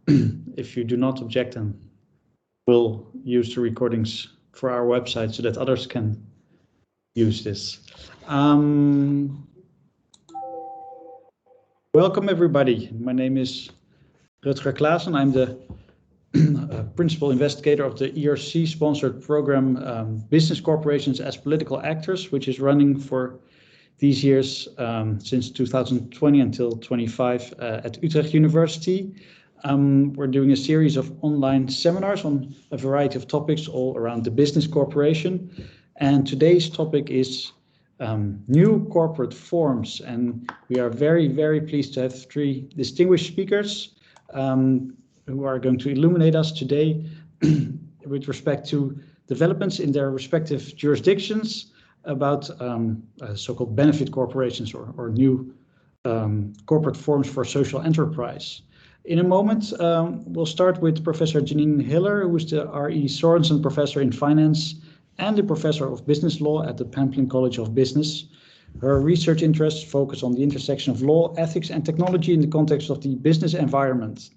If you do not object, then we'll use the recordings for our website so that others can use this. Welcome everybody. My name is Rutger Klaassen. I'm the principal investigator of the ERC sponsored program Business Corporations as Political Actors, which is running for these years since 2020 until 25 at Utrecht University. We're doing a series of online seminars on a variety of topics all around the business corporation. And today's topic is new corporate forms. And we are very, very pleased to have three distinguished speakers who are going to illuminate us today with respect to developments in their respective jurisdictions about so-called benefit corporations or new corporate forms for social enterprise. In a moment, we'll start with Professor Janine Hiller, who is the R.E. Sorensen Professor in Finance and the Professor of Business Law at the Pamplin College of Business. Her research interests focus on the intersection of law, ethics, and technology in the context of the business environment.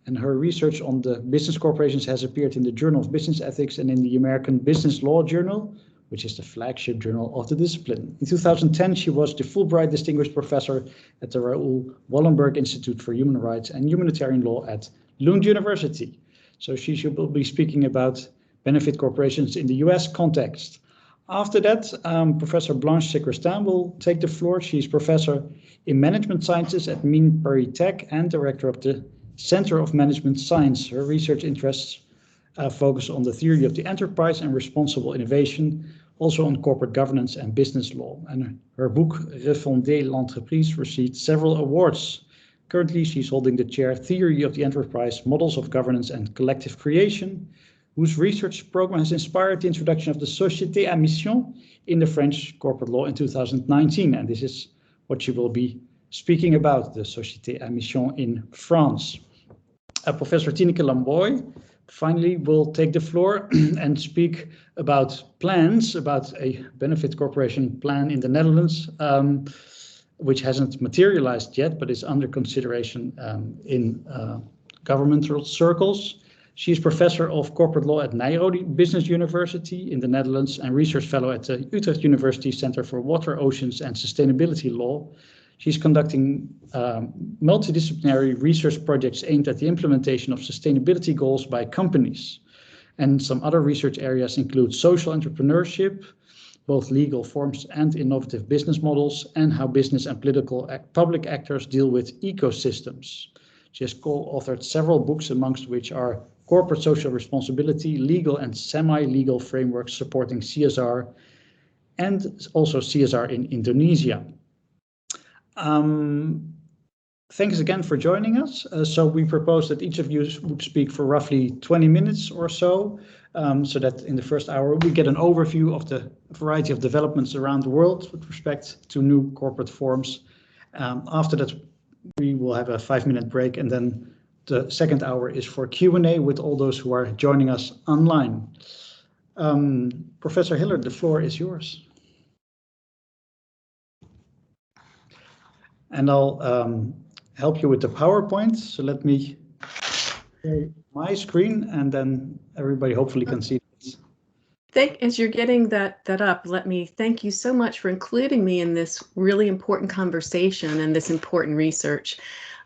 And her research on the business corporations has appeared in the Journal of Business Ethics and in the American Business Law Journal, which is the flagship journal of the discipline. In 2010, she was the Fulbright Distinguished Professor at the Raoul Wallenberg Institute for Human Rights and Humanitarian Law at Lund University. So she will be speaking about benefit corporations in the US context. After that, Professor Blanche Secrestin will take the floor. She's Professor in Management Sciences at Mines Paris Tech and Director of the Center of Management Science. Her research interests focus on the theory of the enterprise and responsible innovation, also on corporate governance and business law. And her book, Refonder l'entreprise, received several awards. Currently, she's holding the chair Theory of the Enterprise, Models of Governance and Collective Creation, whose research program has inspired the introduction of the Société à Mission in the French corporate law in 2019. And this is what she will be speaking about, the Société à Mission in France. Professor Tineke Lamboy finally will take the floor and speak about plans, about a benefit corporation plan in the Netherlands, which hasn't materialized yet, but is under consideration in governmental circles. She is professor of corporate law at Nairobi Business University in the Netherlands and research fellow at the Utrecht University Center for Water, Oceans and Sustainability Law. She's conducting multidisciplinary research projects aimed at the implementation of sustainability goals by companies. And some other research areas include social entrepreneurship, both legal forms and innovative business models, and how business and public actors deal with ecosystems. She has co-authored several books, amongst which are Corporate Social Responsibility, Legal and Semi-Legal Frameworks Supporting CSR, and also CSR in Indonesia. Thanks again for joining us. So we propose that each of you would speak for roughly 20 minutes or so that in the first hour we get an overview of the variety of developments around the world with respect to new corporate forms. After that, we will have a 5-minute break, and then the second hour is for Q&A with all those who are joining us online. Professor Hiller, the floor is yours. And I'll help you with the PowerPoint. So let me share my screen, and then everybody hopefully can see this. As you're getting that up, let me thank you so much for including me in this really important conversation and this important research.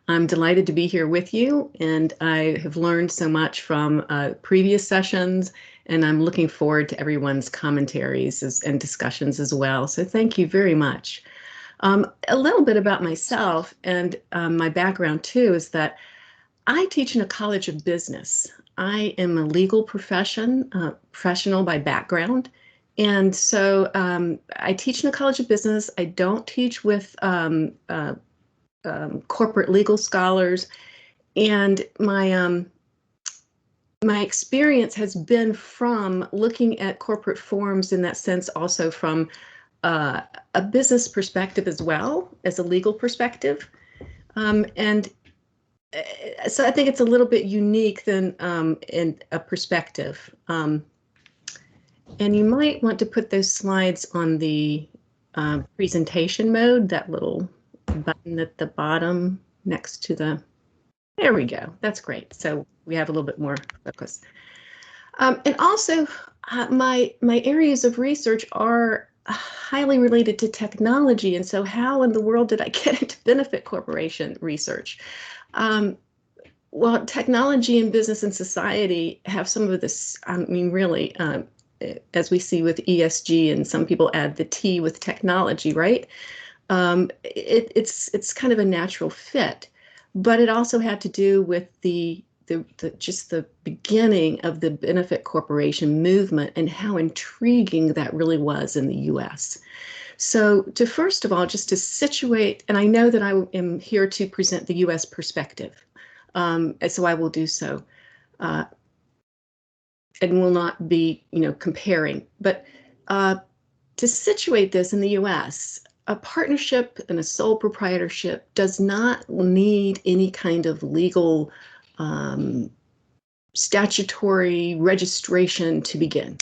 I'm delighted to be here with you, and I have learned so much from previous sessions, and I'm looking forward to everyone's commentaries and discussions as well. So thank you very much. A little bit about myself and my background too is that I teach in a college of business. I am a legal professional by background. And so I teach in a college of business. I don't teach with corporate legal scholars. And my experience has been from looking at corporate forms in that sense, also from a business perspective as well as a legal perspective. And so I think it's a little bit unique than in a perspective. And you might want to put those slides on the presentation mode, that little button at the bottom next to the There we go. That's great. So we have a little bit more focus. And also, my areas of research are highly related to technology. And so how in the world did I get into benefit corporation research? Well, technology and business and society have some of this, I mean, really, as we see with ESG, and some people add the T with technology, right? It's kind of a natural fit, but it also had to do with just the beginning of the benefit corporation movement and how intriguing that really was in the US. So to first of all, just to situate, and I know that I am here to present the US perspective, so I will do so, and will not be, comparing, but to situate this in the US, a partnership and a sole proprietorship does not need any kind of legal statutory registration to begin.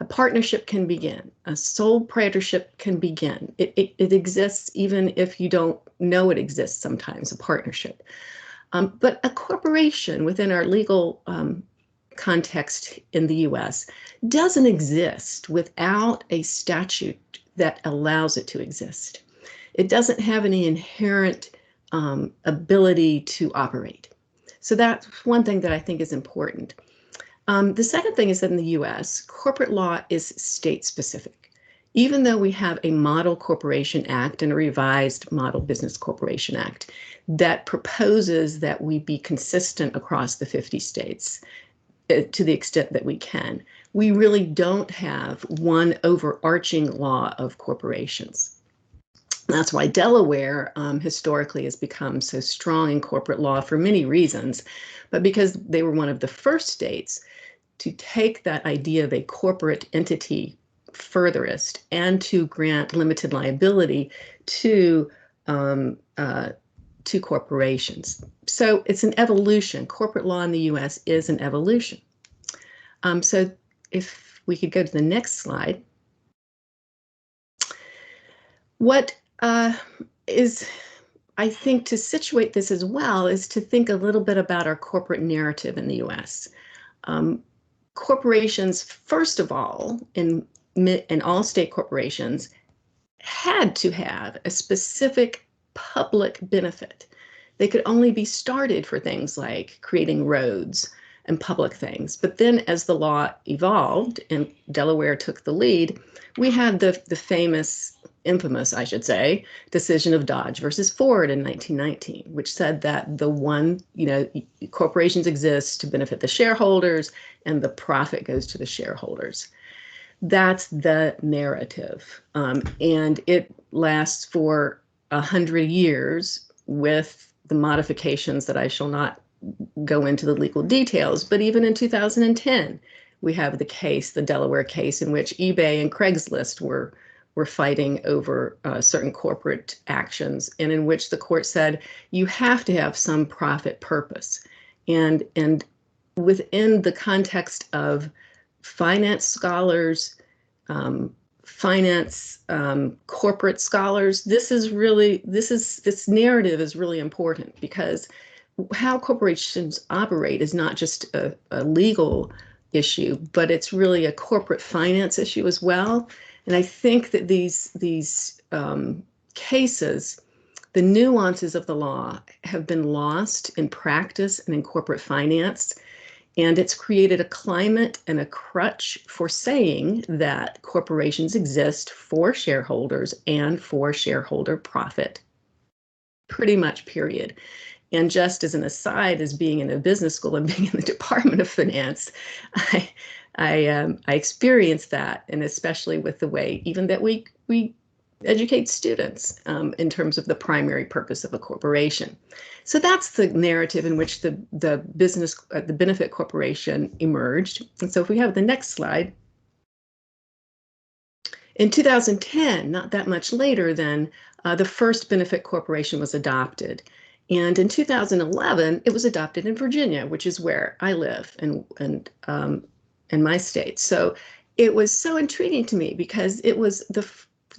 A partnership can begin. A sole proprietorship can begin. It exists even if you don't know it exists sometimes, a partnership. But a corporation within our legal context in the US doesn't exist without a statute that allows it to exist. It doesn't have any inherent ability to operate. So that's one thing that I think is important. The second thing is that in the US, corporate law is state specific. Even though we have a Model Corporation Act and a revised Model Business Corporation Act that proposes that we be consistent across the 50 states to the extent that we can, we really don't have one overarching law of corporations. That's why Delaware historically has become so strong in corporate law for many reasons, but because they were one of the first states to take that idea of a corporate entity furthest and to grant limited liability to corporations. So it's an evolution. Corporate law in the US is an evolution. So if we could go to the next slide. What is, I think, to situate this as well is to think a little bit about our corporate narrative in the US. Corporations, first of all, in all state corporations, had to have a specific public benefit. They could only be started for things like creating roads and public things. But then as the law evolved and Delaware took the lead, we had the famous, infamous, I should say, decision of Dodge versus Ford in 1919, which said that corporations exist to benefit the shareholders and the profit goes to the shareholders. That's the narrative. And it lasts for 100 years with the modifications that I shall not go into the legal details. But even in 2010, we have the case, the Delaware case, in which eBay and Craigslist were fighting over certain corporate actions, and in which the court said you have to have some profit purpose. And within the context of finance scholars, corporate scholars, this narrative is really important, because how corporations operate is not just a legal issue, but it's really a corporate finance issue as well. And I think that these cases, the nuances of the law have been lost in practice and in corporate finance. And it's created a climate and a crutch for saying that corporations exist for shareholders and for shareholder profit, pretty much, period. And just as an aside, as being in a business school and being in the Department of Finance, I experienced that, and especially with the way even that we educate students in terms of the primary purpose of a corporation. So that's the narrative in which the benefit corporation emerged. And so if we have the next slide. In 2010, not that much later, then the first benefit corporation was adopted. And in 2011, it was adopted in Virginia, which is where I live and in my state. So it was so intriguing to me, because it was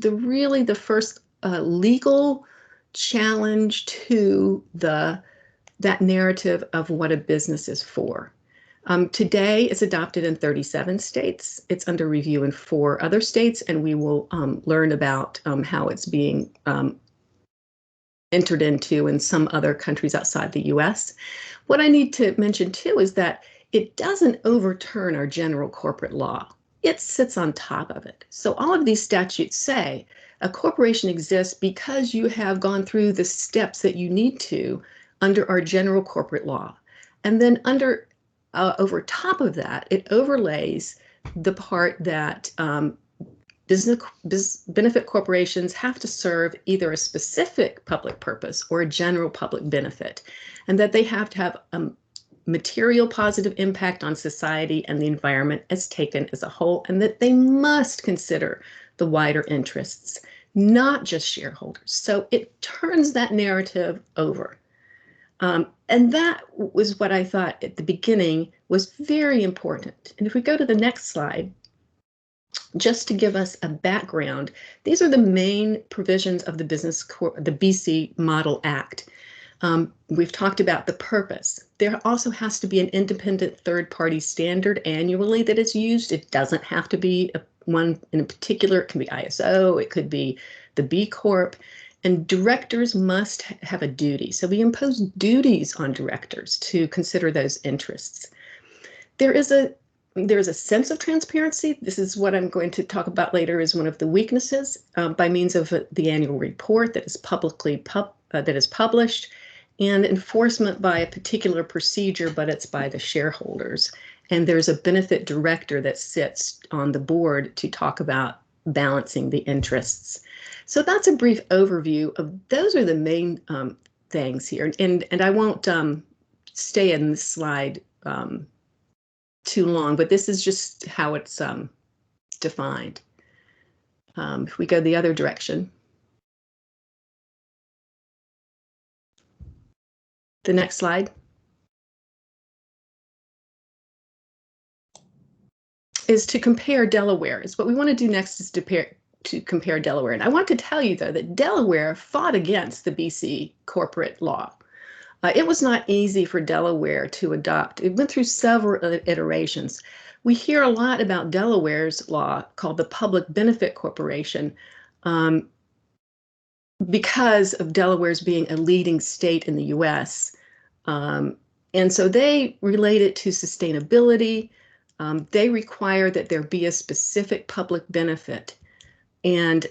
really the first legal challenge to the that narrative of what a business is for. Today, it's adopted in 37 states. It's under review in 4 other states, and we will learn about how it's being entered into in some other countries outside the US. What I need to mention too is that it doesn't overturn our general corporate law. It sits on top of it. So all of these statutes say a corporation exists because you have gone through the steps that you need to under our general corporate law. And then over top of that, it overlays the part that benefit corporations have to serve either a specific public purpose or a general public benefit, and that they have to have a material positive impact on society and the environment as taken as a whole, and that they must consider the wider interests, not just shareholders. So it turns that narrative over. And that was what I thought at the beginning was very important. And if we go to the next slide, just to give us a background, these are the main provisions of the BC Model Act. We've talked about the purpose. There also has to be an independent third-party standard annually that is used. It doesn't have to be one in particular. It can be ISO, it could be the B Corp. And directors must have a duty. So we impose duties on directors to consider those interests. There is a sense of transparency. This is what I'm going to talk about later as one of the weaknesses by means of the annual report that is published, and enforcement by a particular procedure, but it's by the shareholders. And there's a benefit director that sits on the board to talk about balancing the interests. So that's a brief overview of those are the main things here. And I won't stay in this slide too long, but this is just how it's defined. If we go the other direction. The next slide. Is to compare Delaware. Is what we want to do next is to compare Delaware. And I want to tell you, though, that Delaware fought against the BC corporate law. It was not easy for Delaware to adopt. It went through several iterations. We hear a lot about Delaware's law called the Public Benefit Corporation because of Delaware's being a leading state in the US. And so they relate it to sustainability. They require that there be a specific public benefit. And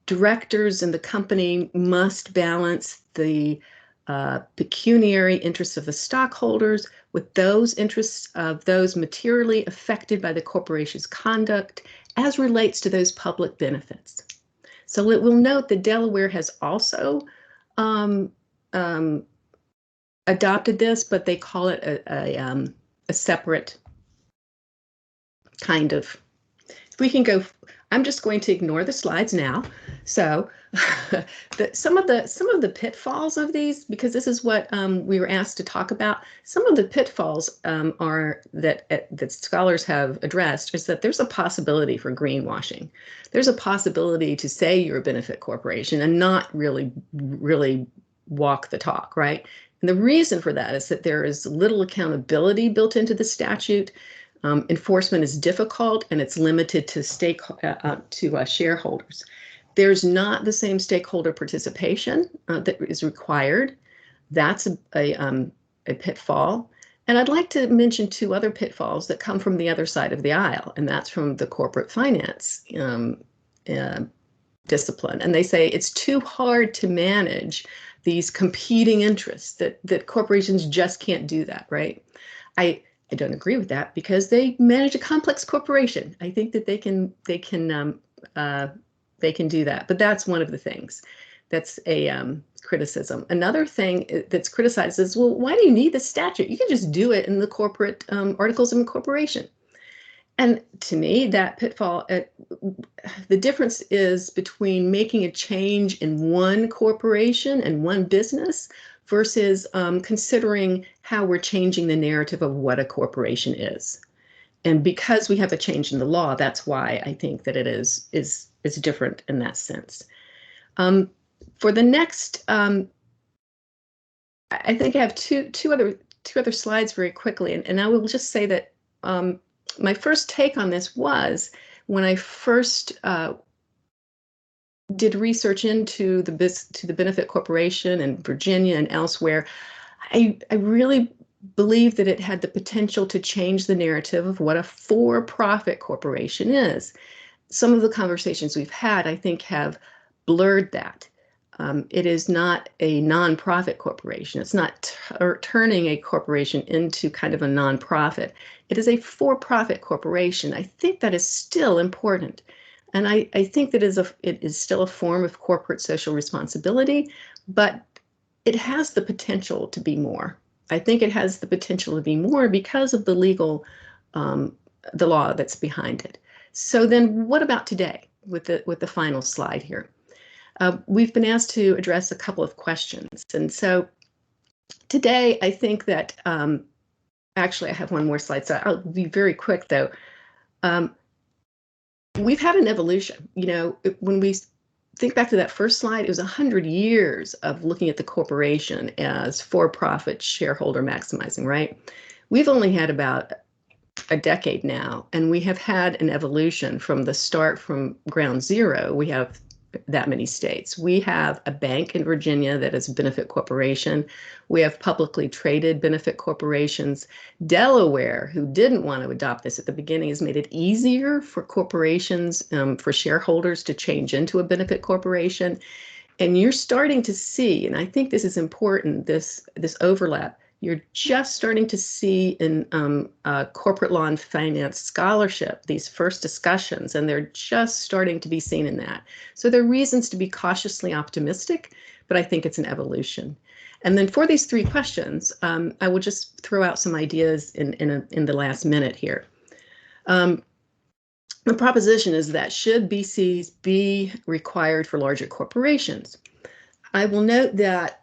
directors in the company must balance the pecuniary interests of the stockholders with those interests of those materially affected by the corporation's conduct as relates to those public benefits. So we'll note that Delaware has also adopted this, but they call it a separate kind of. If we can go, I'm just going to ignore the slides now. So some of the pitfalls of these, because this is what we were asked to talk about. Some of the pitfalls are that scholars have addressed is that there's a possibility for greenwashing. There's a possibility to say you're a benefit corporation and not really walk the talk, right? And the reason for that is that there is little accountability built into the statute. Enforcement is difficult and it's limited to shareholders. There's not the same stakeholder participation that is required. That's a pitfall. And I'd like to mention 2 other pitfalls that come from the other side of the aisle, and that's from the corporate finance discipline. And they say it's too hard to manage these competing interests, that corporations just can't do that, right? I don't agree with that because they manage a complex corporation. I think that they can do that, but that's one of the things. That's a criticism. Another thing that's criticized is, well, why do you need the statute? You can just do it in the corporate articles of incorporation. And to me, that pitfall, the difference is between making a change in one corporation and one business versus considering how we're changing the narrative of what a corporation is. And because we have a change in the law, that's why I think that it is different in that sense. For the next, I think I have two other slides very quickly, and I will just say that my first take on this was when I first did research into the Benefit Corporation in Virginia and elsewhere. I really believe that it had the potential to change the narrative of what a for-profit corporation is. Some of the conversations we've had, I think, have blurred that. It is not a nonprofit corporation. It's not turning a corporation into kind of a nonprofit. It is a for-profit corporation. I think that is still important. And I think that it is still a form of corporate social responsibility, but it has the potential to be more. I think it has the potential to be more because of the legal, the law that's behind it. So then what about today with the final slide here? We've been asked to address a couple of questions. And so today, I think that, actually, I have one more slide, so I'll be very quick, though. We've had an evolution. You know, when we think back to that first slide, it was 100 years of looking at the corporation as for-profit shareholder maximizing, right? We've only had about a decade now, and we have had an evolution from the start, from ground zero. We have that many states. We have a bank in Virginia that is a benefit corporation. We have publicly traded benefit corporations. Delaware, who didn't want to adopt this at the beginning, has made it easier for corporations, for shareholders to change into a benefit corporation. And you're starting to see, and I think this is important, this overlap. You're just starting to see in corporate law and finance scholarship these first discussions, and they're just starting to be seen in that. So there are reasons to be cautiously optimistic, but I think it's an evolution. And then for these three questions, I will just throw out some ideas in the last minute here. The proposition is that should BCs be required for larger corporations? I will note that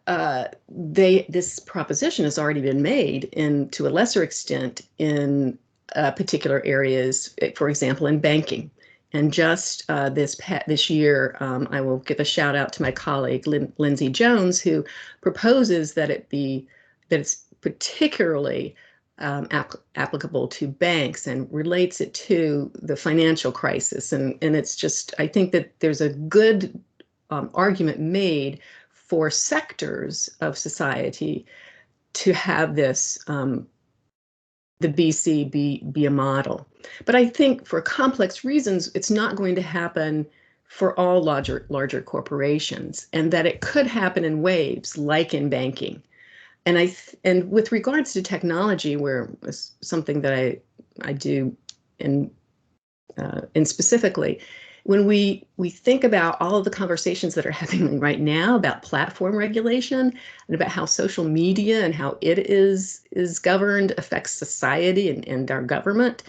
this proposition has already been made to a lesser extent in particular areas, for example, in banking. And just this year, I will give a shout out to my colleague, Lindsay Jones, who proposes that it's particularly applicable to banks and relates it to the financial crisis. And it's just, I think that there's a good argument made for sectors of society to have this, the BC be a model. But I think for complex reasons, it's not going to happen for all larger corporations, and that it could happen in waves, like in banking. And with regards to technology, where something that I do in specifically, when we think about all of the conversations that are happening right now about platform regulation and about how social media and how it is governed affects society and our government,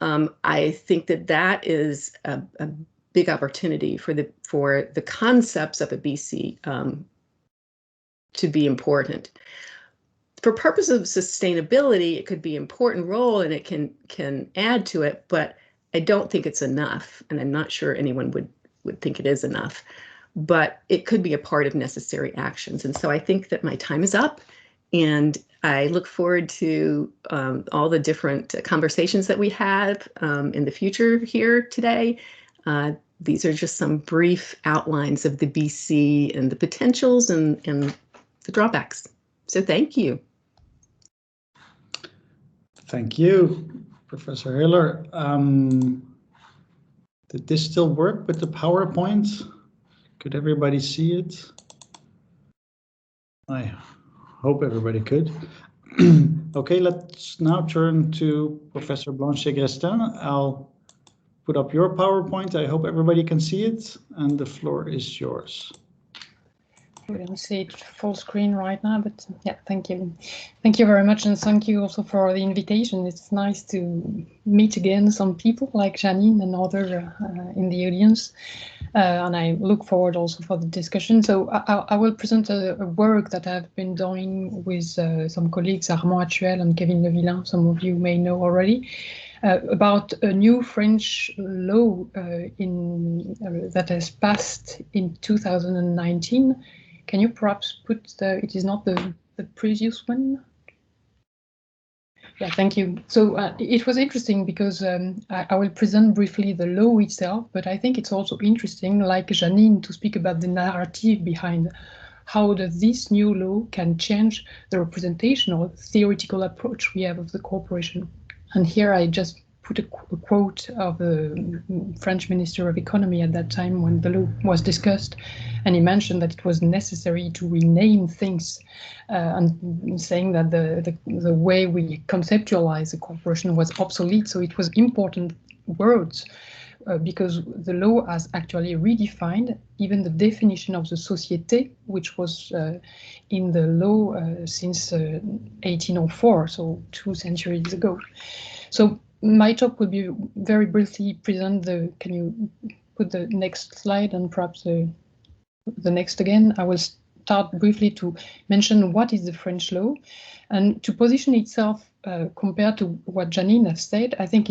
I think that is a big opportunity for the concepts of a BC to be important. For purposes of sustainability, it could be an important role and it can add to it, but I don't think it's enough, and I'm not sure anyone would think it is enough, but it could be a part of necessary actions. And so I think that my time is up, and I look forward to all the different conversations that we have in the future here today. These are just some brief outlines of the BC and the potentials and the drawbacks. So thank you. Thank you, Professor Hiller. Did this still work with the PowerPoint? Could everybody see it? I hope everybody could. Okay, let's now turn to Professor Blanchet-Grestin. I'll put up your PowerPoint. I hope everybody can see it, and the floor is yours. We don't see it full screen right now, but yeah, thank you. Thank you very much, and thank you also for the invitation. It's nice to meet again some people like Janine and others in the audience, and I look forward also for the discussion. So I will present a work that I've been doing with some colleagues, Armand Actuel and Kevin Levillain, some of you may know already, about a new French law that has passed in 2019. Can you perhaps put it is not the the previous one. Yeah, thank you. So it was interesting because I will present briefly the law itself, but I think it's also interesting, like Janine, to speak about the narrative behind how does this new law can change the representation or theoretical approach we have of the corporation. And here I just put a quote of the French Minister of Economy at that time when the law was discussed, and he mentioned that it was necessary to rename things, and saying that the way we conceptualize the corporation was obsolete. So it was important words, because the law has actually redefined even the definition of the société, which was in the law since 1804, so 2 centuries ago. So my talk will be very briefly present the, can you put the next slide and perhaps the next again? I will start briefly to mention what is the French law and to position itself compared to what Janine has said. I think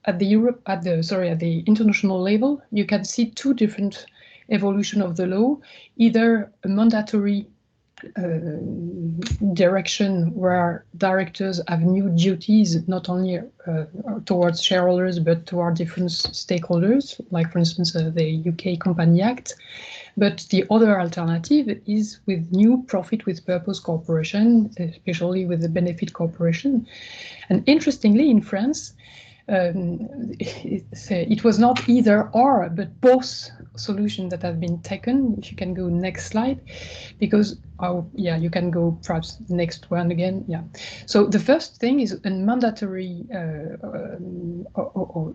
at the international level, you can see two different evolution of the law, either a mandatory direction where directors have new duties, not only towards shareholders, but toward different stakeholders, like for instance, the UK Company Act. But the other alternative is with new profit with purpose corporation, especially with the benefit corporation. And interestingly, in France, it was not either or, but both solutions that have been taken. If you can go next slide, because you can go perhaps the next one again. Yeah. So the first thing is a mandatory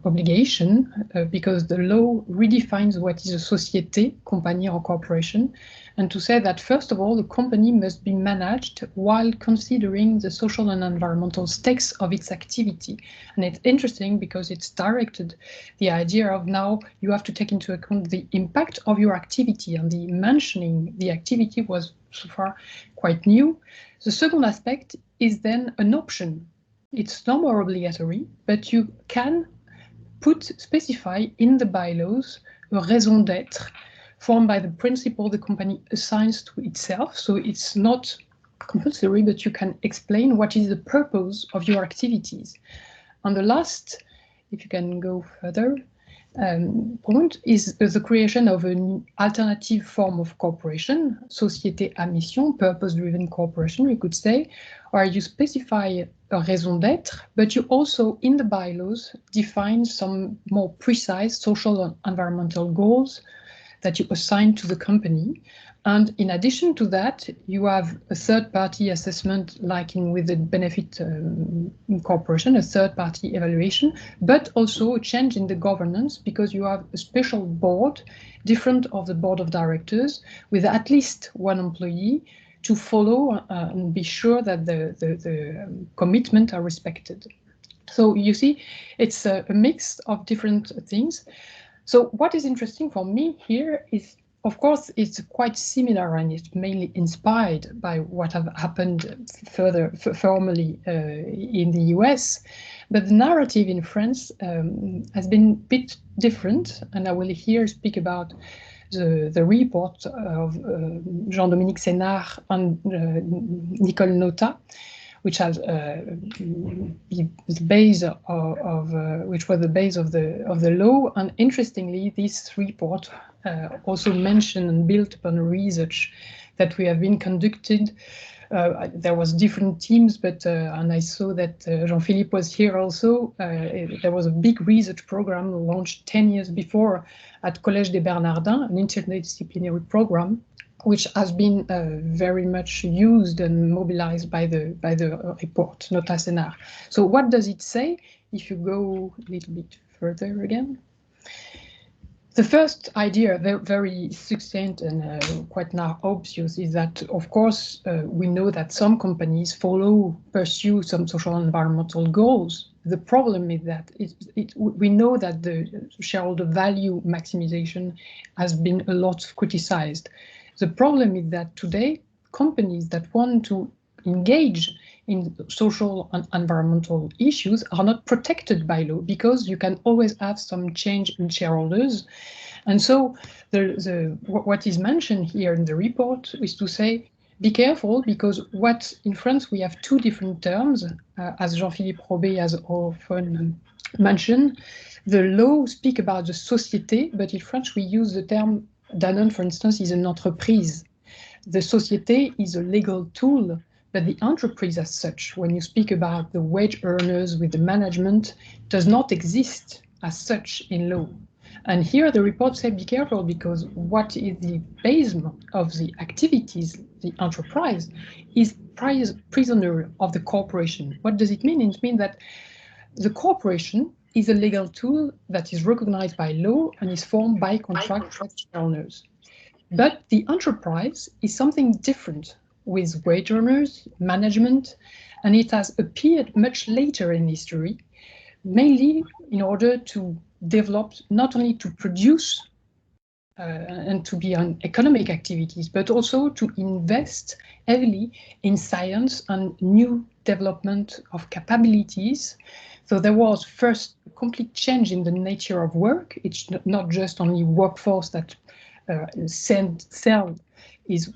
obligation, because the law redefines what is a société, company or corporation, and to say that first of all, the company must be managed while considering the social and environmental stakes of its activity. And it's interesting because it's directed the idea of now you have to take into account the impact of your activity, and the mentioning the activity was so far quite new. The second aspect is then an option. It's no more obligatory, but you can specify in the bylaws a raison d'être formed by the principle the company assigns to itself. So it's not compulsory, but you can explain what is the purpose of your activities. And the last, if you can go further, point is the creation of an alternative form of corporation, société à mission, purpose-driven corporation, we could say, where you specify a raison d'être, but you also, in the bylaws, define some more precise social and environmental goals that you assign to the company. And in addition to that, you have a third-party assessment, like with the benefit corporation, a third-party evaluation, but also a change in the governance, because you have a special board, different of the board of directors, with at least one employee to follow and be sure that the commitments are respected. So you see, it's a mix of different things. So what is interesting for me here is, of course, it's quite similar, and it's mainly inspired by what have happened formally in the US. But the narrative in France has been a bit different, and I will here speak about the report of Jean-Dominique Sénart and Nicole Notat, which has the base which was the base of the law. And interestingly, this report also mentioned and built upon research that we have been conducted. There was different teams, but and I saw that Jean-Philippe was here also. There was a big research program launched 10 years before at Collège des Bernardins, an interdisciplinary program, which has been very much used and mobilized by the report, Notat Sénart. So what does it say? If you go a little bit further again. The first idea, very succinct and quite now obvious, is that, of course, we know that some companies pursue some social and environmental goals. The problem is that we know that the shareholder value maximization has been a lot criticized. The problem is that today, companies that want to engage in social and environmental issues are not protected by law, because you can always have some change in shareholders. And so what is mentioned here in the report is to say be careful, because what in France we have two different terms, as Jean-Philippe Robet has often mentioned. The law speak about the société, but in French we use the term Danone, for instance, is an entreprise. The société is a legal tool, but the enterprise as such, when you speak about the wage earners with the management, does not exist as such in law. And here the report said be careful, because what is the base of the activities, the enterprise, is prisoner of the corporation. What does it mean? It means that the corporation is a legal tool that is recognized by law and is formed by contract owners. But the enterprise is something different, with wage earners, management, and it has appeared much later in history, mainly in order to develop, not only to produce and to be on economic activities, but also to invest heavily in science and new development of capabilities. So there was first a complete change in the nature of work. It's not just only workforce that sell is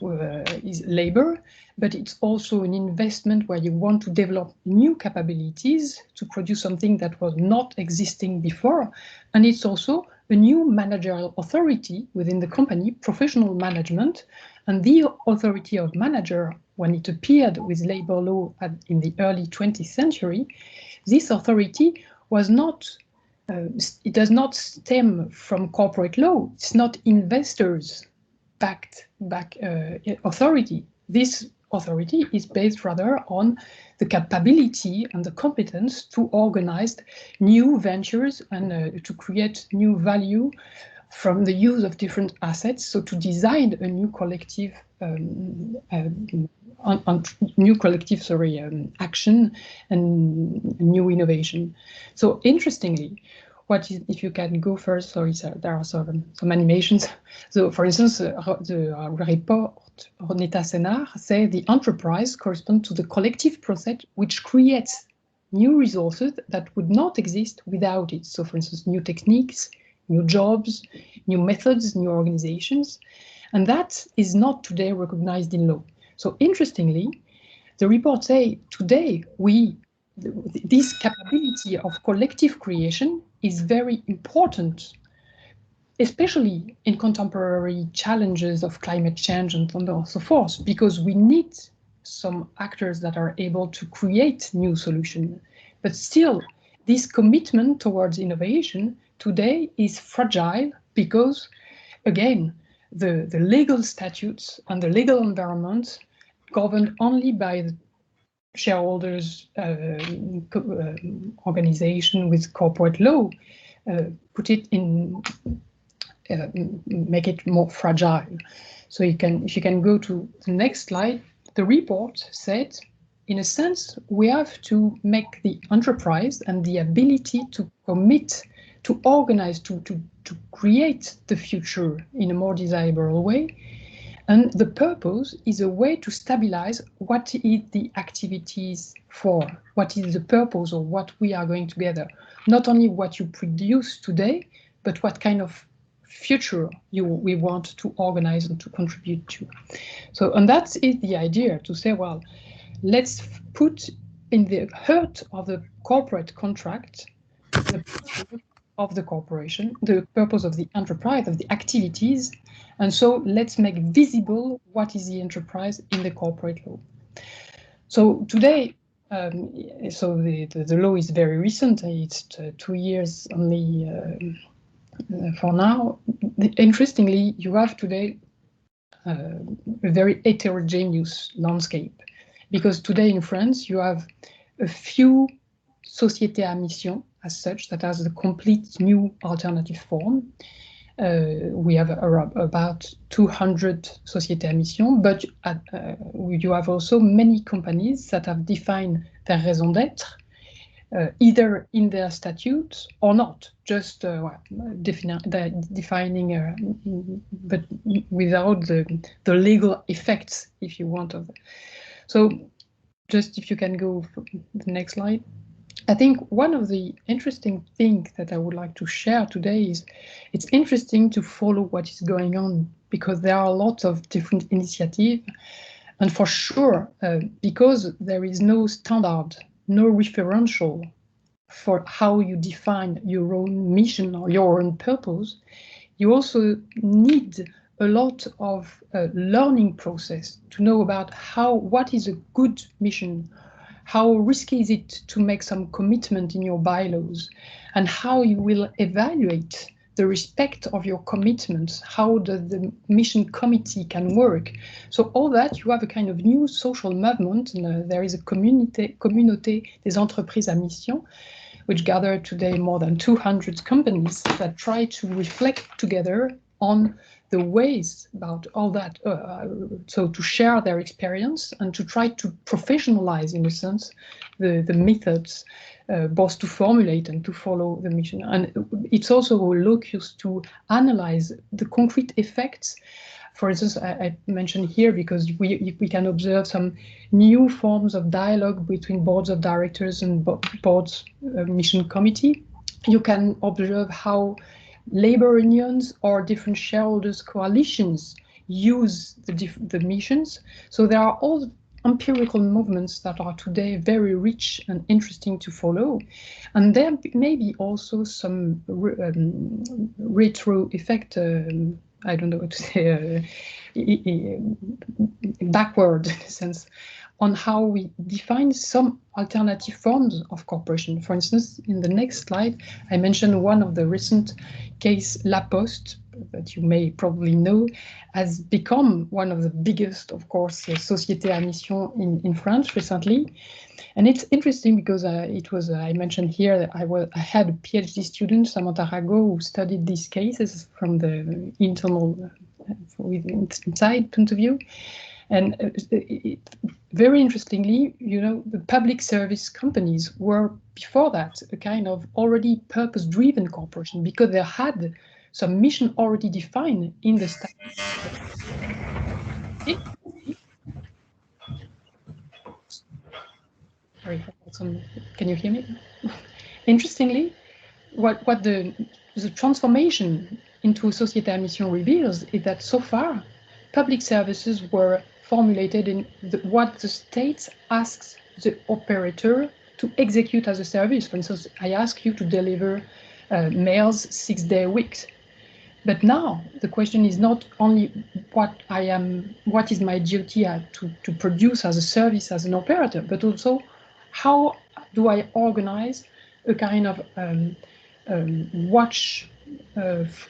labor, but it's also an investment where you want to develop new capabilities to produce something that was not existing before. And it's also a new managerial authority within the company, professional management. And the authority of manager, when it appeared with labor law in the early 20th century, this authority was not it does not stem from corporate law. It's not investors-backed authority. This authority is based rather on the capability and the competence to organize new ventures and to create new value from the use of different assets. So to design a new collective action and new innovation. So interestingly, if you can go first, sorry, there are some animations. So for instance, the report Roneta Senard says the enterprise corresponds to the collective process which creates new resources that would not exist without it. So for instance, new techniques, new jobs, new methods, new organizations, and that is not today recognized in law. So interestingly, the report says today this capability of collective creation is very important, especially in contemporary challenges of climate change and so on and so forth, because we need some actors that are able to create new solutions. But still, this commitment towards innovation today is fragile because, again, the legal statutes and the legal environment governed only by the shareholders organization with corporate law put it in make it more fragile. So if you can go to the next slide, the report said, in a sense, we have to make the enterprise and the ability to commit, to organize, to create the future in a more desirable way. And the purpose is a way to stabilize what is the activities for, what is the purpose of what we are going together. Not only what you produce today, but what kind of future we want to organize and to contribute to. So, and that is the idea, to say, well, let's put in the heart of the corporate contract the purpose of the corporation, the purpose of the enterprise, of the activities, and so let's make visible what is the enterprise in the corporate law. So today, so the law is very recent, it's 2 years only for now. Interestingly, you have today a very heterogeneous landscape, because today in France you have a few sociétés à mission as such that has a complete new alternative form. We have about 200 sociétés à mission, but you have also many companies that have defined their raison d'être, either in their statutes or not, just defining, but without the legal effects, if you want, of it. So just if you can go for the next slide. I think one of the interesting things that I would like to share today is it's interesting to follow what is going on, because there are lots of different initiatives. And for sure, because there is no standard, no referential for how you define your own mission or your own purpose, you also need a lot of learning process to know about what is a good mission, how risky is it to make some commitment in your bylaws, and how you will evaluate the respect of your commitments, how the mission committee can work. So all that, you have a kind of new social movement, and there is a communauté des entreprises à mission, which gather today more than 200 companies that try to reflect together on the ways about all that, so to share their experience and to try to professionalize, in a sense, the methods, both to formulate and to follow the mission. And it's also a locus to analyze the concrete effects. For instance, I mentioned here because we can observe some new forms of dialogue between boards of directors and boards mission committee. You can observe how labor unions or different shareholders coalitions use the missions. So there are all empirical movements that are today very rich and interesting to follow. And there may be also some retro effect, I don't know what to say, backward in a sense, on how we define some alternative forms of cooperation. For instance, in the next slide, I mentioned one of the recent case, La Poste, that you may probably know, has become one of the biggest, of course, sociétés à mission in France recently. And it's interesting because I mentioned here that I had a PhD student, Samantha Rago, who studied these cases from the internal, inside point of view. And very interestingly, the public service companies were before that a kind of already purpose-driven corporation because they had some mission already defined in the statute. Sorry, can you hear me? Interestingly, what the transformation into a société à mission reveals is that so far, public services were formulated in what the state asks the operator to execute as a service. For instance, I ask you to deliver mails 6 days a week. But now the question is not only what is my duty to produce as a service as an operator, but also how do I organize a kind of watch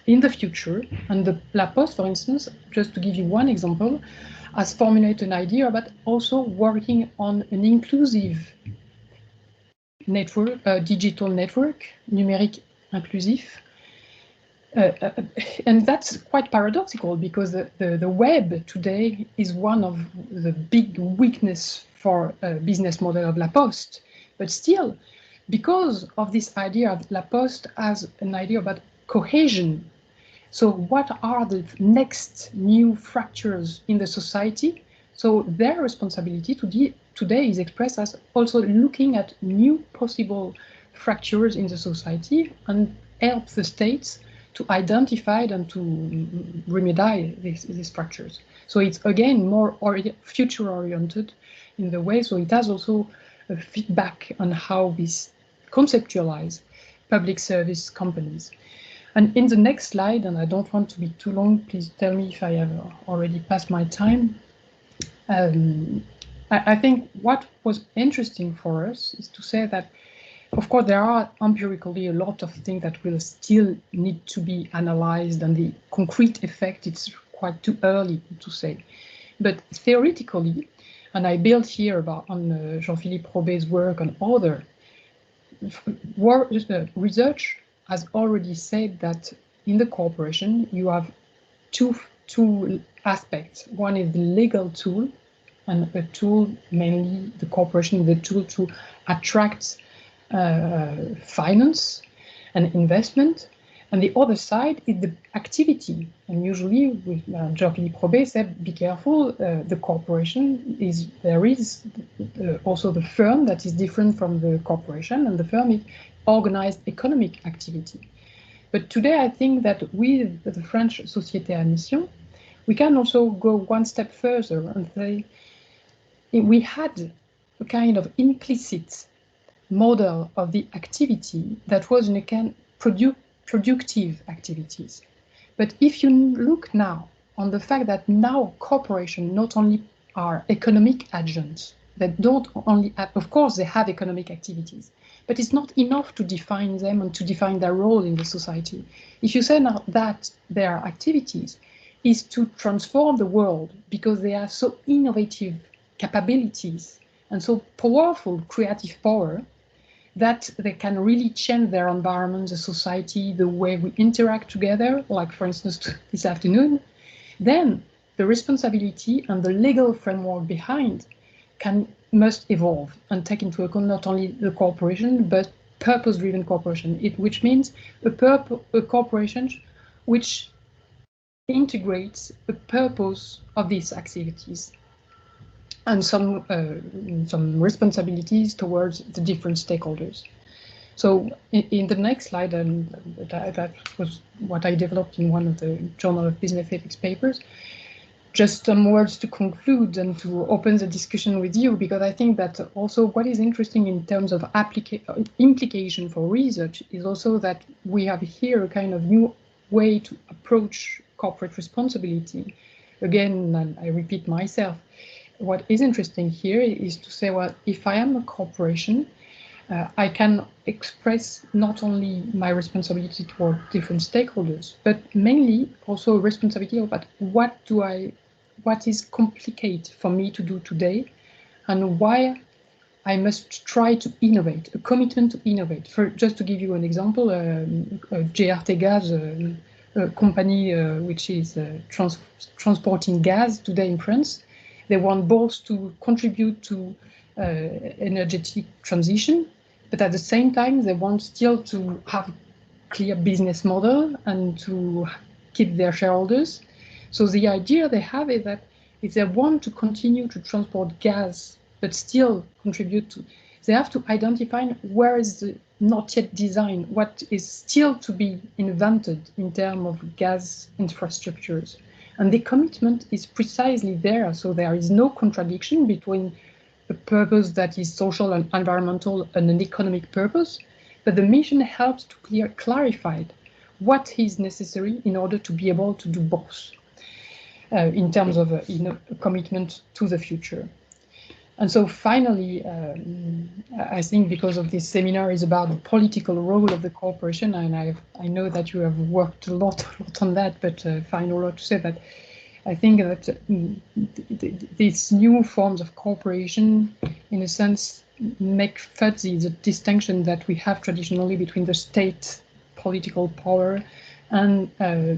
in the future. And the La Poste, for instance, just to give you one example, has formulated an idea about also working on an inclusive network, digital network, numérique inclusif. And that's quite paradoxical because the web today is one of the big weakness for a business model of La Poste. But still, because of this idea, La Poste has an idea about cohesion. So what are the next new fractures in the society? So their responsibility today is expressed as also looking at new possible fractures in the society and help the states to identify and to remedy these fractures. So it's again more future-oriented in the way, so it has also a feedback on how we conceptualize public service companies. And in the next slide, and I don't want to be too long, please tell me if I have already passed my time. I think what was interesting for us is to say that, of course, there are empirically a lot of things that will still need to be analyzed, and the concrete effect, it's quite too early to say. But theoretically, and I built here on Jean-Philippe Robet's work on other research has already said that in the corporation you have two aspects. One is the legal tool, and a tool, mainly the corporation, the tool to attract finance and investment. And the other side is the activity. And usually, Jean-Philippe Robet said, be careful, the corporation there is also the firm that is different from the corporation, and the firm is organized economic activity. But today, I think that with the French Société à Mission, we can also go one step further and say, we had a kind of implicit model of the activity that was in a kind productive activities. But if you look now on the fact that now corporations not only are economic agents, that don't only have, of course, they have economic activities, but it's not enough to define them and to define their role in the society. If you say now that their activities is to transform the world because they have so innovative capabilities and so powerful creative power that they can really change their environment, the society, the way we interact together, like for instance this afternoon, then the responsibility and the legal framework behind must evolve and take into account not only the corporation, but purpose-driven corporation, which means a corporation which integrates the purpose of these activities and some responsibilities towards the different stakeholders. So in the next slide, and that was what I developed in one of the Journal of Business Ethics papers, just some words to conclude and to open the discussion with you, because I think that also what is interesting in terms of implication for research is also that we have here a kind of new way to approach corporate responsibility. Again, and I repeat myself, what is interesting here is to say, well, if I am a corporation, I can express not only my responsibility toward different stakeholders, but mainly also a responsibility about what is complicated for me to do today and why I must try to innovate, a commitment to innovate. Just to give you an example, GRT Gas, a company which is transporting gas today in France, they want both to contribute to energetic transition, but at the same time, they want still to have clear business model and to keep their shareholders. So the idea they have is that if they want to continue to transport gas, but still contribute to, they have to identify where is the not yet designed, what is still to be invented in terms of gas infrastructures. And the commitment is precisely there, so there is no contradiction between a purpose that is social and environmental and an economic purpose, but the mission helps to clarify what is necessary in order to be able to do both in terms of a commitment to the future. And so finally, I think because of this seminar is about the political role of the corporation, and I know that you have worked a lot on that, but final word to say that I think that these new forms of cooperation, in a sense, make fuzzy the distinction that we have traditionally between the state political power and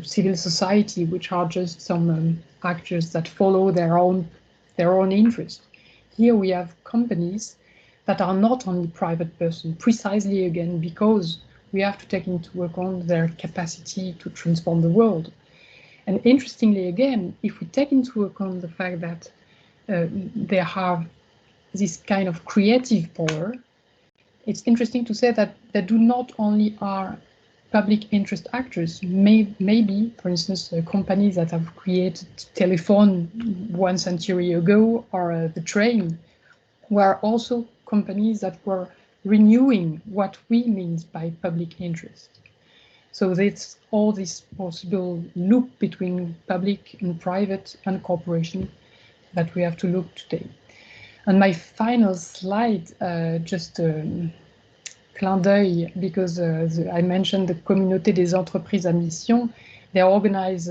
civil society, which are just some actors that follow their own interest. Here we have companies that are not only private persons, precisely again because we have to take into account their capacity to transform the world. And interestingly, again, if we take into account the fact that they have this kind of creative power, it's interesting to say that they do not only are public interest actors, maybe, for instance, companies that have created telephone 1 century ago or the train, were also companies that were renewing what we mean by public interest. So that's all this possible loop between public and private and corporation that we have to look today. And my final slide, just clin d'œil, because I mentioned the Communauté des entreprises à mission. They organize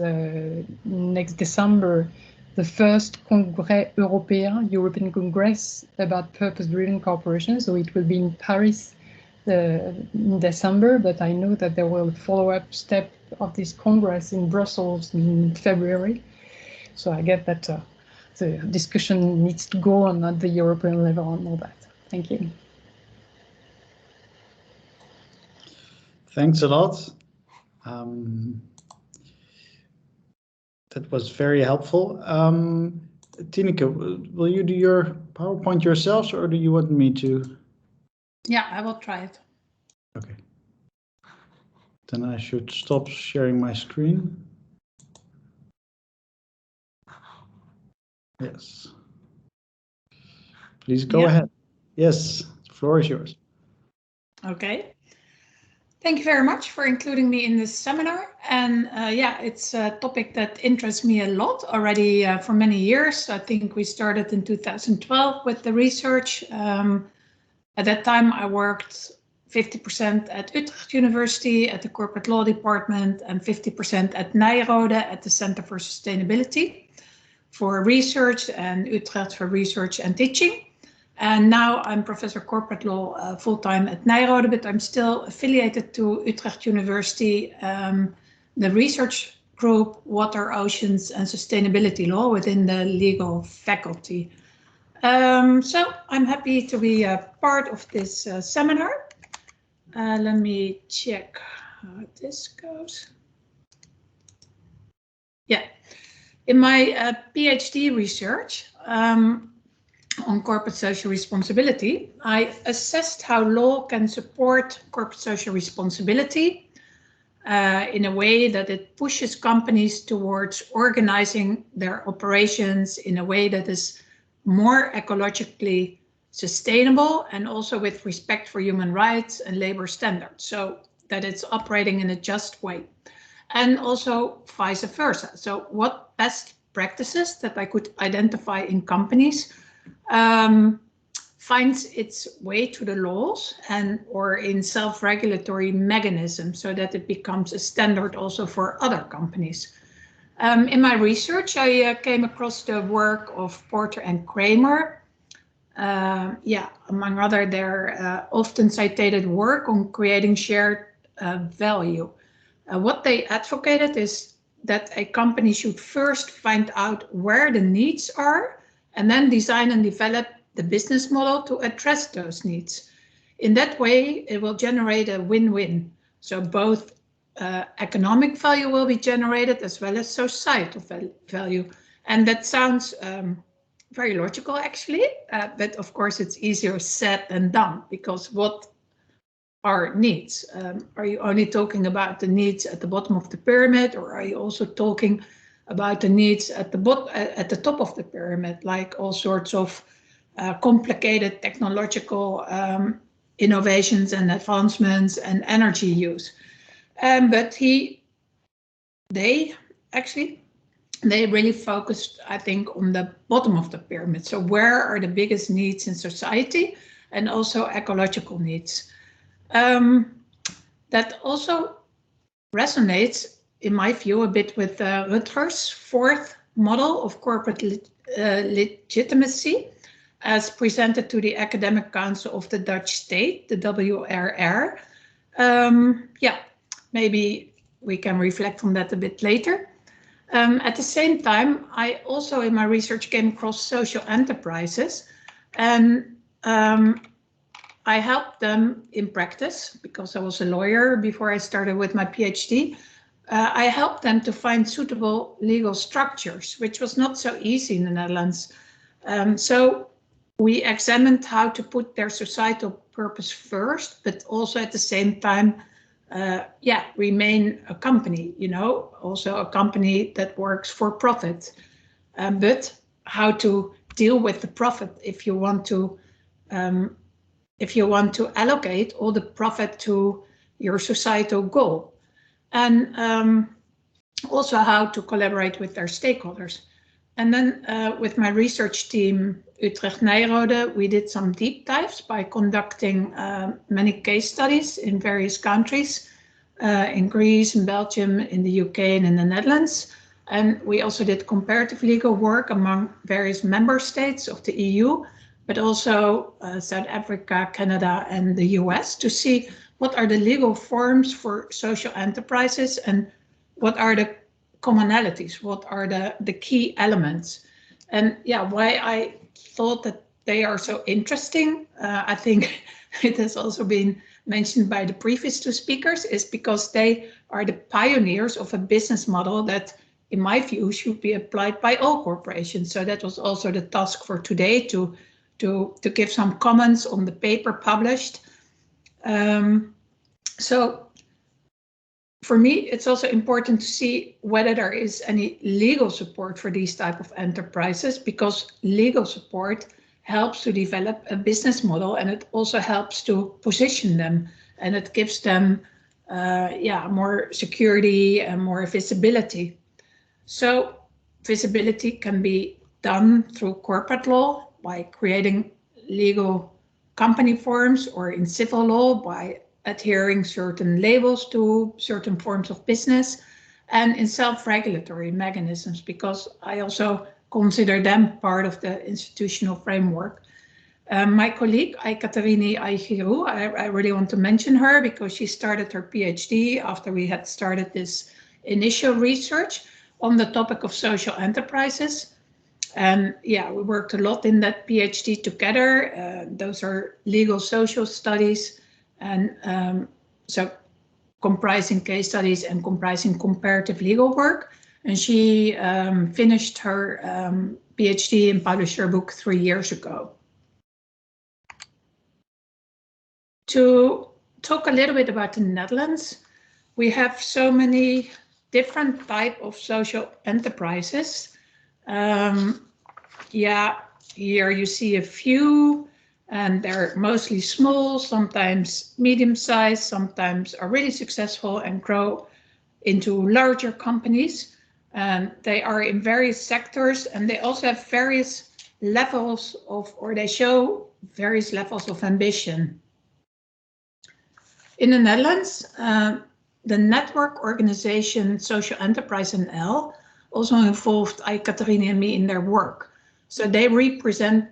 next December the first Congrès Européen, European Congress about purpose-driven corporations. So it will be in Paris in December, but I know that there will follow-up step of this Congress in Brussels in February. So I get that the discussion needs to go on at the European level and all that. Thank you. Thanks a lot. That was very helpful. Tineke, will you do your PowerPoint yourselves, or do you want me to? Yeah, I will try it. Okay. Then I should stop sharing my screen. Yes. please go Yeah. ahead. Yes, the floor is yours. Okay. Thank you very much for including me in this seminar. And yeah, it's a topic that interests me a lot already for many years. I think we started in 2012 with the research. At that time, I worked 50% at Utrecht University at the Corporate Law Department and 50% at Nijrode at the Center for Sustainability for research and Utrecht for research and teaching. And now I'm Professor Corporate Law full-time at Nijrode, but I'm still affiliated to Utrecht University, the research group Water, Oceans and Sustainability Law within the legal faculty. So I'm happy to be a part of this seminar. Let me check how this goes. Yeah, in my PhD research, on corporate social responsibility, I assessed how law can support corporate social responsibility in a way that it pushes companies towards organizing their operations in a way that is more ecologically sustainable and also with respect for human rights and labor standards, so that it's operating in a just way, and also vice versa. So what best practices that I could identify in companies finds its way to the laws and or in self-regulatory mechanisms so that it becomes a standard also for other companies. In my research, I came across the work of Porter and Kramer. Yeah, among other, their often cited work on creating shared value. What they advocated is that a company should first find out where the needs are and then design and develop the business model to address those needs. In that way, it will generate a win-win. So both economic value will be generated as well as societal value. And that sounds very logical, actually, but of course it's easier said than done, because what are needs? Are you only talking about the needs at the bottom of the pyramid, or are you also talking about the needs at the top of the pyramid, like all sorts of complicated technological innovations and advancements and energy use? But they really focused, I think, on the bottom of the pyramid. So where are the biggest needs in society and also ecological needs? That also resonates, in my view, a bit with Rutgers' fourth model of corporate legitimacy, as presented to the Academic Council of the Dutch State, the WRR. Yeah, maybe we can reflect on that a bit later. At the same time, I also in my research came across social enterprises, and I helped them in practice because I was a lawyer before I started with my PhD. I helped them to find suitable legal structures, which was not so easy in the Netherlands. So we examined how to put their societal purpose first, but also at the same time, yeah, remain a company, you know, also a company that works for profit. But how to deal with the profit if you want to allocate all the profit to your societal goal. And also how to collaborate with their stakeholders. And then with my research team, Utrecht Nijrode, we did some deep dives by conducting many case studies in various countries, in Greece, in Belgium, in the UK, and in the Netherlands. And we also did comparative legal work among various member states of the EU, but also South Africa, Canada, and the US, to see what are the legal forms for social enterprises and what are the commonalities, what are the key elements. And yeah, why I thought that they are so interesting, I think it has also been mentioned by the previous two speakers, is because they are the pioneers of a business model that, in my view, should be applied by all corporations. So that was also the task for today, to give some comments on the paper published. So for me, it's also important to see whether there is any legal support for these type of enterprises, because legal support helps to develop a business model, and it also helps to position them, and it gives them more security and more visibility. So visibility can be done through corporate law by creating legal company forms, or in civil law by adhering certain labels to certain forms of business, and in self-regulatory mechanisms, because I also consider them part of the institutional framework. My colleague, Aikaterini Aihiru, I really want to mention her because she started her PhD after we had started this initial research on the topic of social enterprises. And yeah, we worked a lot in that PhD together. Those are legal social studies, and so comprising case studies and comprising comparative legal work. And she finished her PhD and published her book 3 years ago. To talk a little bit about the Netherlands, we have so many different types of social enterprises. Yeah, here you see a few, and they're mostly small, sometimes medium-sized, sometimes are really successful and grow into larger companies. And they are in various sectors, and they also have various levels of, or they show various levels of ambition. In the Netherlands, the network organization Social Enterprise NL also involved Aikaterini and me in their work. So they represent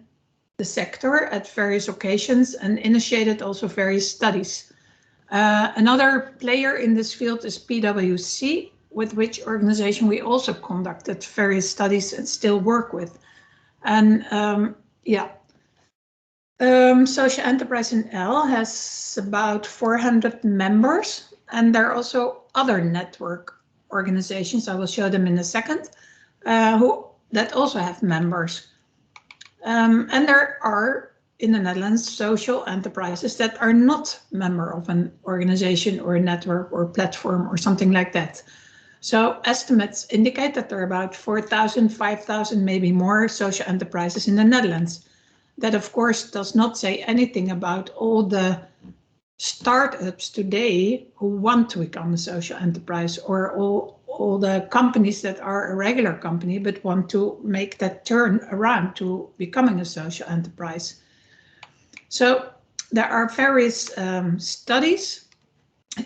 the sector at various occasions and initiated also various studies. Another player in this field is PwC, with which organization we also conducted various studies and still work with. And Social Enterprise NL has about 400 members, and there are also other network organizations, I will show them in a second, that also have members. And there are, in the Netherlands, social enterprises that are not member of an organization or a network or platform or something like that. So estimates indicate that there are about 4,000, 5,000, maybe more social enterprises in the Netherlands. That, of course, does not say anything about all the startups today who want to become a social enterprise, or all the companies that are a regular company but want to make that turn around to becoming a social enterprise. So there are various studies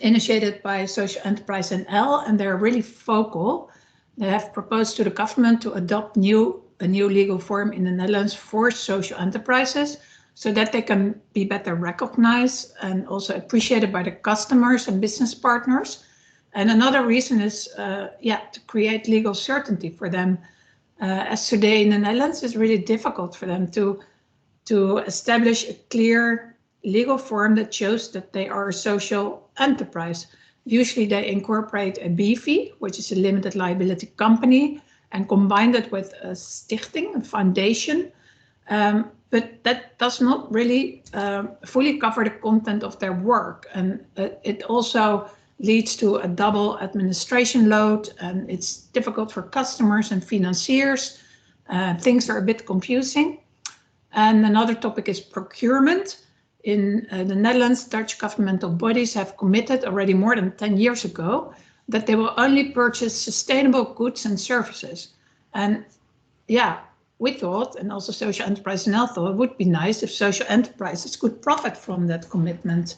initiated by Social Enterprise NL, and they're really focal. They have proposed to the government to adopt a new legal form in the Netherlands for social enterprises, so that they can be better recognized and also appreciated by the customers and business partners. And another reason is to create legal certainty for them. As today in the Netherlands, it's really difficult for them to establish a clear legal form that shows that they are a social enterprise. Usually they incorporate a BV, which is a limited liability company, and combine that with a stichting, a foundation. But that does not really fully cover the content of their work. And it also leads to a double administration load, and it's difficult for customers and financiers. Things are a bit confusing. And another topic is procurement. In the Netherlands, Dutch governmental bodies have committed already more than 10 years ago that they will only purchase sustainable goods and services. And yeah, we thought, and also Social Enterprise NL thought, it would be nice if social enterprises could profit from that commitment.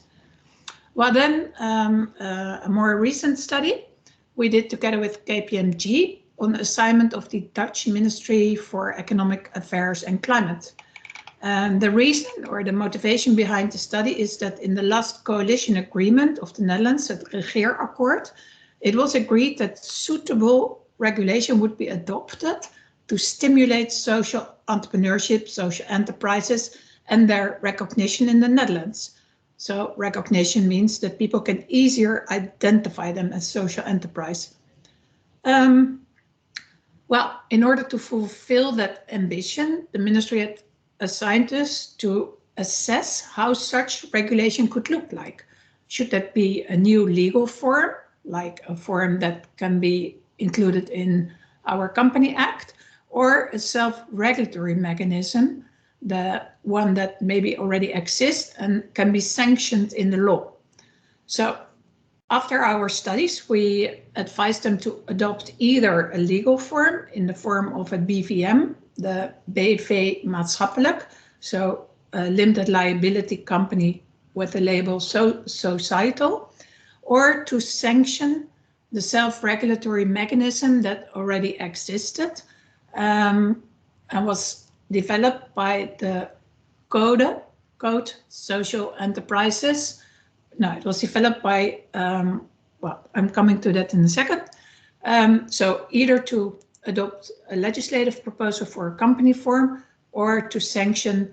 Well, then a more recent study we did together with KPMG on assignment of the Dutch Ministry for Economic Affairs and Climate. And the reason or the motivation behind the study is that in the last coalition agreement of the Netherlands, het Regeerakkoord, it was agreed that suitable regulation would be adopted to stimulate social entrepreneurship, social enterprises, and their recognition in the Netherlands. So recognition means that people can easier identify them as social enterprise. Well, in order to fulfill that ambition, the ministry had assigned us to assess how such regulation could look like. Should that be a new legal form, like a form that can be included in our Company Act, or a self-regulatory mechanism the one that maybe already exists and can be sanctioned in the law. So after our studies, we advised them to adopt either a legal form in the form of a BVM, the BV Maatschappelijk, so a limited liability company with the label societal, or to sanction the self-regulatory mechanism that already existed and was developed by the Code Social Enterprises. No, it was developed by, well, I'm coming to that in a second. So either to adopt a legislative proposal for a company form or to sanction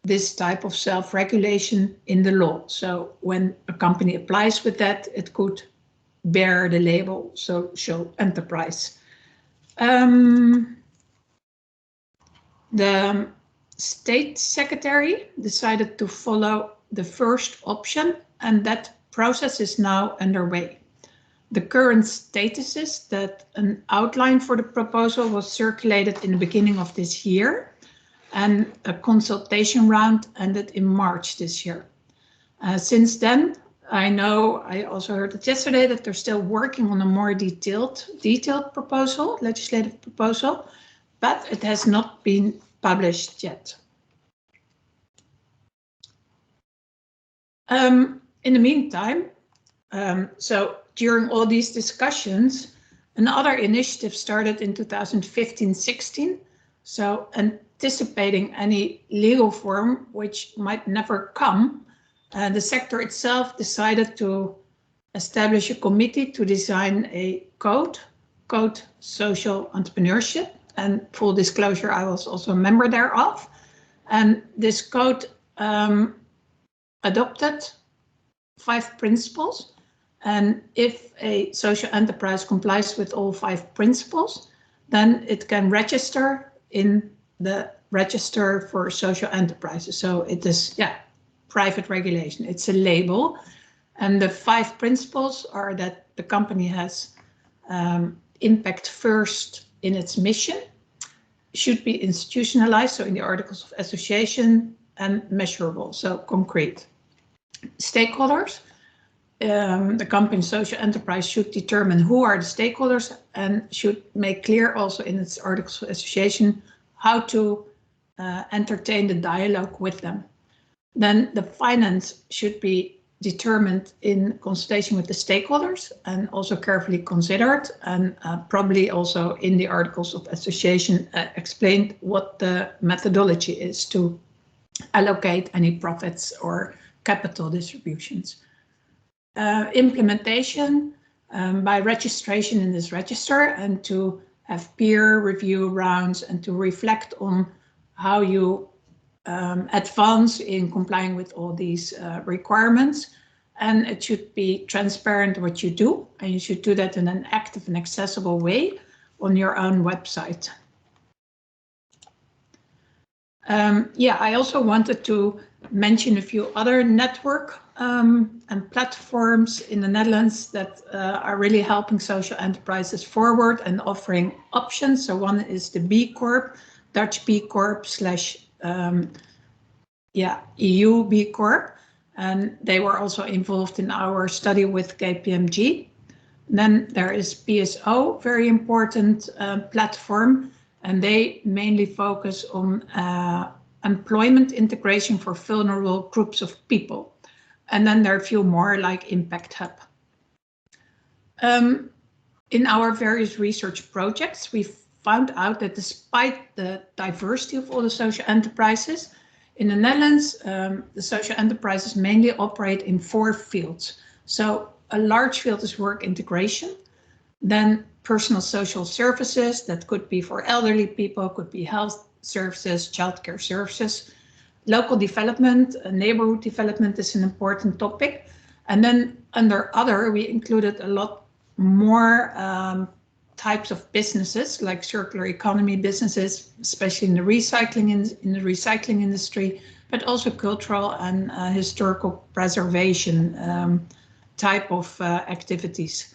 this type of self-regulation in the law. So when a company applies with that, it could bear the label social enterprise. The state secretary decided to follow the first option, and that process is now underway. The current status is that an outline for the proposal was circulated in the beginning of this year, and a consultation round ended in March this year. Since then, I also heard it yesterday that they're still working on a more detailed proposal, legislative proposal, but it has not been published yet. In the meantime, so during all these discussions, another initiative started in 2015-16. So anticipating any legal form which might never come, the sector itself decided to establish a committee to design a code social entrepreneurship. And full disclosure, I was also a member thereof. And this code adopted 5 principles. And if a social enterprise complies with all 5 principles, then it can register in the register for social enterprises. So it is, private regulation. It's a label. And the 5 principles are that the company has impact first in its mission, should be institutionalized, so in the Articles of Association, and measurable, so concrete. Stakeholders, the company social enterprise should determine who are the stakeholders and should make clear also in its Articles of Association how to entertain the dialogue with them. Then the finance should be determined in consultation with the stakeholders and also carefully considered, and probably also in the Articles of Association explained what the methodology is to allocate any profits or capital distributions. Implementation by registration in this register, and to have peer review rounds and to reflect on how you advance in complying with all these requirements. And it should be transparent what you do, and you should do that in an active and accessible way on your own website. I also wanted to mention a few other network and platforms in the Netherlands that are really helping social enterprises forward and offering options. So one is the B Corp, Dutch B Corp / EU B Corp, and they were also involved in our study with KPMG. Then there is PSO, very important platform, and they mainly focus on employment integration for vulnerable groups of people. And then there are a few more like Impact Hub. In our various research projects, we found out that despite the diversity of all the social enterprises, in the Netherlands, the social enterprises mainly operate in 4 fields. So a large field is work integration, then personal social services, that could be for elderly people, could be health services, childcare services. Local development, neighborhood development is an important topic. And then under other, we included a lot more types of businesses, like circular economy businesses, especially in the recycling industry, but also cultural and historical preservation type of activities.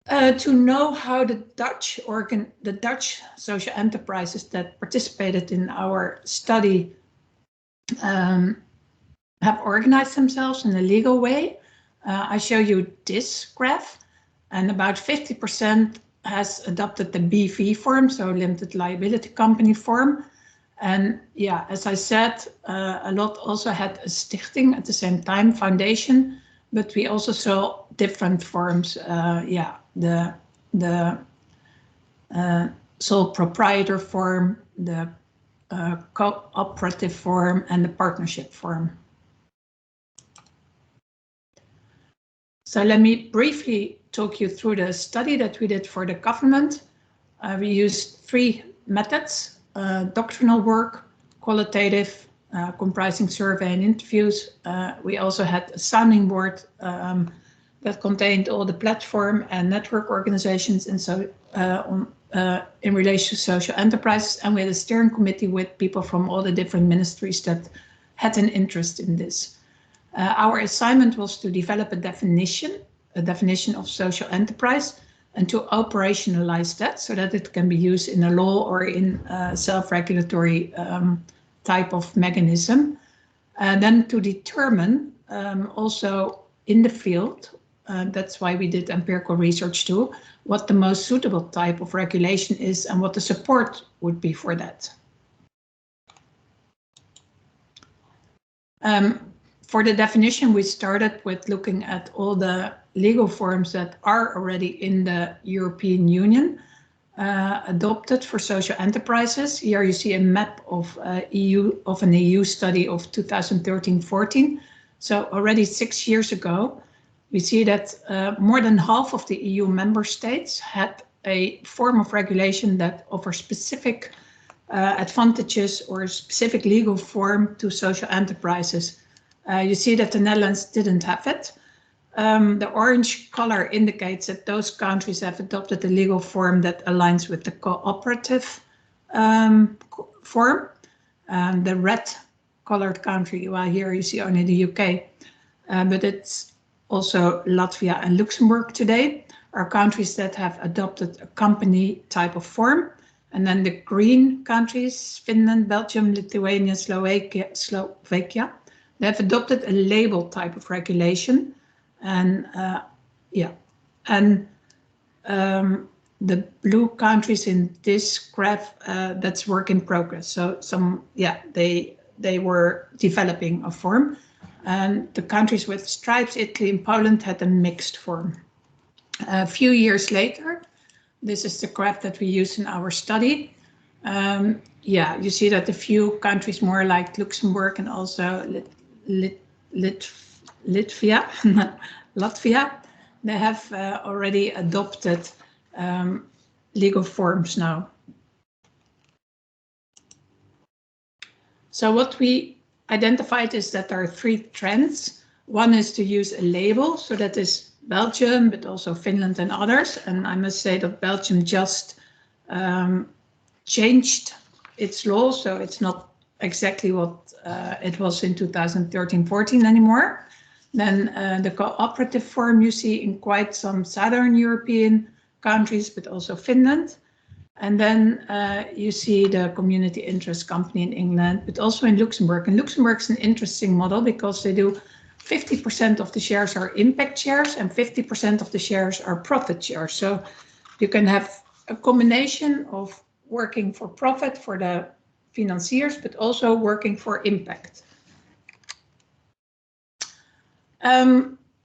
To know how the Dutch social enterprises that participated in our study have organized themselves in a legal way, I show you this graph, and about 50% has adopted the BV form, so limited liability company form. And yeah, as I said, a lot also had a stichting at the same time, foundation, but we also saw different forms. Yeah, the sole proprietor form, the cooperative form, and the partnership form. So let me briefly talk you through the study that we did for the government. We used 3 methods: doctrinal work, qualitative, comprising survey and interviews. We also had a sounding board that contained all the platform and network organizations and so in relation to social enterprises, and we had a steering committee with people from all the different ministries that had an interest in this. Our assignment was to develop a definition of social enterprise, and to operationalize that so that it can be used in a law or in a self-regulatory type of mechanism. Then to determine also in the field, that's why we did empirical research too, what the most suitable type of regulation is and what the support would be for that. For the definition, we started with looking at all the legal forms that are already in the European Union adopted for social enterprises. Here you see a map of an EU study of 2013-14. So already 6 years ago, we see that more than half of the EU member states had a form of regulation that offers specific advantages or a specific legal form to social enterprises. You see that the Netherlands didn't have it. The orange color indicates that those countries have adopted a legal form that aligns with the cooperative form. The red colored country, well, here you see only the UK, but it's also Latvia and Luxembourg today, are countries that have adopted a company type of form. And then the green countries, Finland, Belgium, Lithuania, Slovakia, they have adopted a label type of regulation. And the blue countries in this graph, that's work in progress. So they were developing a form. And the countries with stripes, Italy and Poland, had a mixed form. A few years later, this is the graph that we use in our study. You see that a few countries more like Luxembourg and also Latvia, they have already adopted legal forms now. So what we identified is that there are 3 trends. One is to use a label, so that is Belgium, but also Finland and others. And I must say that Belgium just changed its law, so it's not exactly what it was in 2013-14 anymore. Then the cooperative form you see in quite some Southern European countries, but also Finland. And then you see the community interest company in England, but also in Luxembourg. And Luxembourg is an interesting model because they do 50% of the shares are impact shares and 50% of the shares are profit shares. So you can have a combination of working for profit for the financiers, but also working for impact.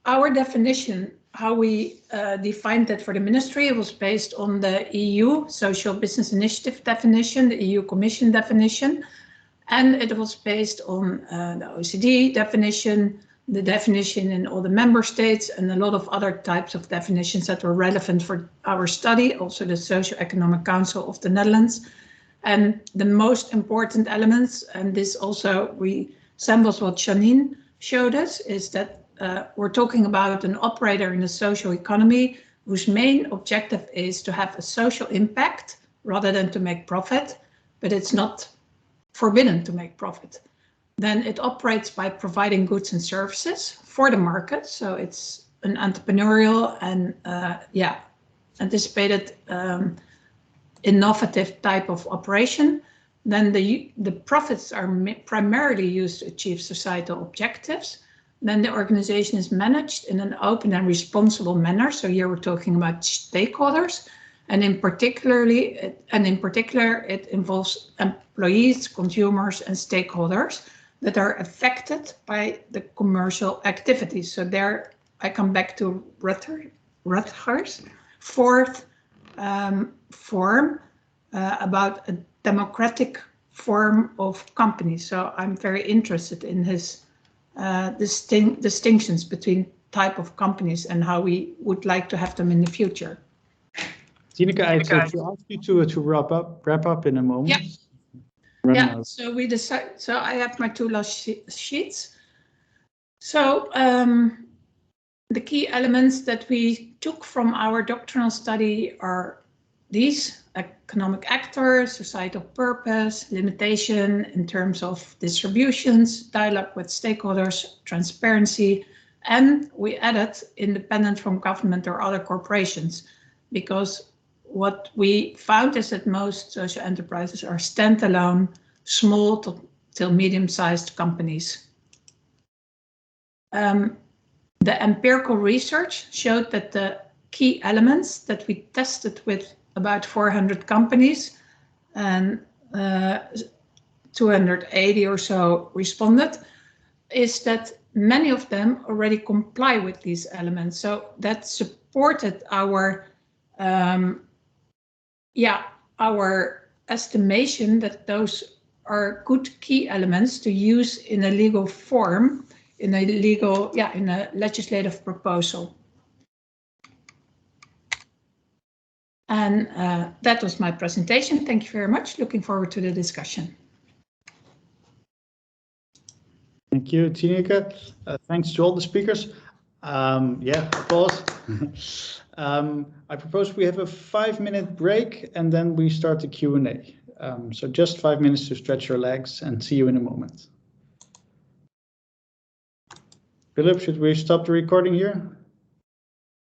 Our definition, how we defined that for the ministry, it was based on the EU Social Business Initiative definition, the EU Commission definition, and it was based on the OECD definition, the definition in all the member states, and a lot of other types of definitions that were relevant for our study, also the Socio-Economic Council of the Netherlands. And the most important elements, and this also resembles what Janine showed us, is that we're talking about an operator in the social economy whose main objective is to have a social impact rather than to make profit, but it's not forbidden to make profit. Then it operates by providing goods and services for the market. So it's an entrepreneurial and anticipated innovative type of operation, then the profits are primarily used to achieve societal objectives. Then the organization is managed in an open and responsible manner. So here we're talking about stakeholders, and in particular, it involves employees, consumers, and stakeholders that are affected by the commercial activities. So there I come back to Rutgers' fourth form about a democratic form of company. So I'm very interested in his distinctions between type of companies and how we would like to have them in the future. Tineke, I have to ask you to wrap up in a moment. Yeah. So we decide. So I have my 2 last sheets. So the key elements that we took from our doctoral study are these: economic actors, societal purpose, limitation in terms of distributions, dialogue with stakeholders, transparency, and we added independent from government or other corporations, because what we found is that most social enterprises are standalone, small till medium-sized companies. The empirical research showed that the key elements that we tested with about 400 companies and 280 or so responded, is that many of them already comply with these elements. So that supported our our estimation that those are good key elements to use in a legal form, in a legislative proposal. And that was my presentation. Thank you very much. Looking forward to the discussion. Thank you, Tineke. Thanks to all the speakers. Applause. I propose we have a 5-minute break and then we start the Q&A. So just 5 minutes to stretch your legs, and see you in a moment. Philip, should we stop the recording here?